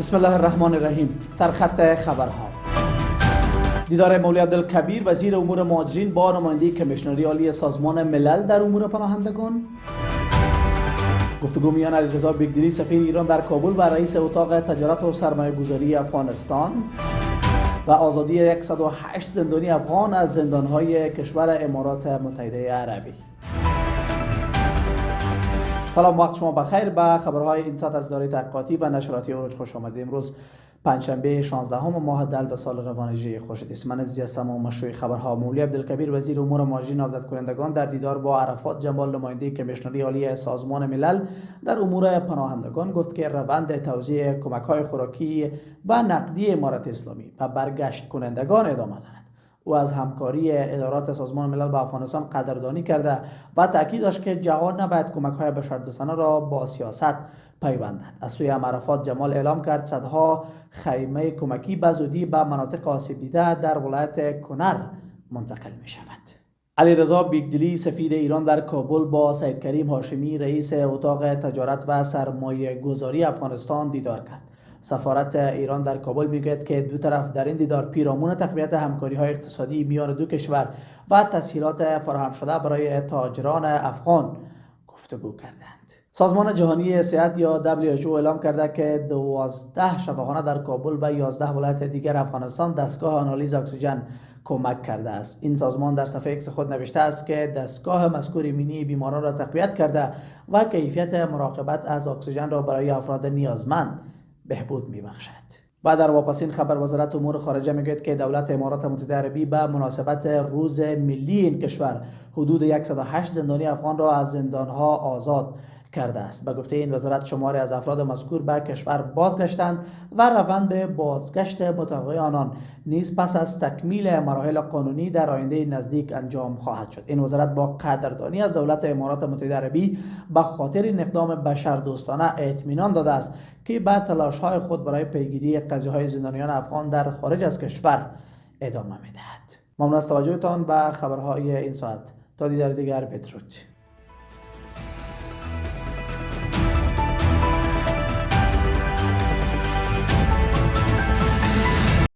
بسم الله الرحمن الرحیم. سرخط خبرها. دیدار مولوی عبدالکبیر وزیر امور مهاجرین با نماینده کمیشنری عالی سازمان ملل در امور پناهندگان. گفتگو میان علیرضا بیگدری سفیر ایران در کابل و رئیس اتاق تجارت و سرمایه‌گذاری افغانستان و آزادی 108 زندانی افغان از زندانهای کشور امارات متحده عربی. سلام، وقت شما بخیر. به خبرهای این ساعت از اداره تحقیقاتی و نشراتی اوروج خوش آمدید. امروز پنجشنبه 16 ماه دلو سال روان هجری خورشیدی است. من عزیز هستم و مشروع خبرها. مولوی عبدالکبیر وزیر امور مهاجرین عودت کنندگان در دیدار با عرفات جمال نماینده کمیشنری عالی سازمان ملل در امور پناهندگان گفت که روند توزیع کمک‌های خوراکی و نقدی امارت اسلامی و برگشت کنندگان ادامه دارد. او از همکاری ادارات سازمان ملل با افغانستان قدردانی کرده و تاکید داشت که جهان نباید کمک‌های بشردوستانه را با سیاست پیوندد. از سوی عرفات جمال اعلام کرد صدها خیمه کمکی به زودی به مناطق آسیب دیده در ولایت کنر منتقل می شود. علیرضا بیگدری سفیر ایران در کابل با سید کریم هاشمی رئیس اتاق تجارت و سرمایه گذاری افغانستان دیدار کرد. سفارت ایران در کابل میگوید که دو طرف در این دیدار پیرامون تقویت همکاری‌های اقتصادی میان دو کشور و تسهیلات فراهم شده برای تاجران افغان گفتگو کردند. سازمان جهانی صحت یا WHO اعلام کرده که 12 شفاخانه در کابل و 11 ولایت دیگر افغانستان دستگاه آنالیز اکسیژن کمک کرده است. این سازمان در صفحه ایکس خود نوشته است که دستگاه مذکور ایمنی بیماران را تقویت کرده و کیفیت مراقبت از اکسیژن را برای افراد نیازمند بهبود می‌بخشد. و در واپسین خبر وزارت امور خارجه میگوید که دولت امارات متحده عربی به مناسبت روز ملی این کشور حدود 108 زندانی افغان را از زندانها آزاد کرده است. به گفته این وزارت شماری از افراد مذکور به کشور بازگشتند و روند بازگشت متوقع آنان نیز پس از تکمیل مراحل قانونی در آینده نزدیک انجام خواهد شد. این وزارت با قدردانی از دولت امارات متحده عربی به خاطر این اقدام بشردوستانه اطمینان داده است که به تلاش‌های خود برای پیگیری قضیه‌های زندانیان افغان در خارج از کشور ادامه می‌دهد. ممنون از توجهتان به خبرهای این ساعت. تا دیدار دیگر، بدرود.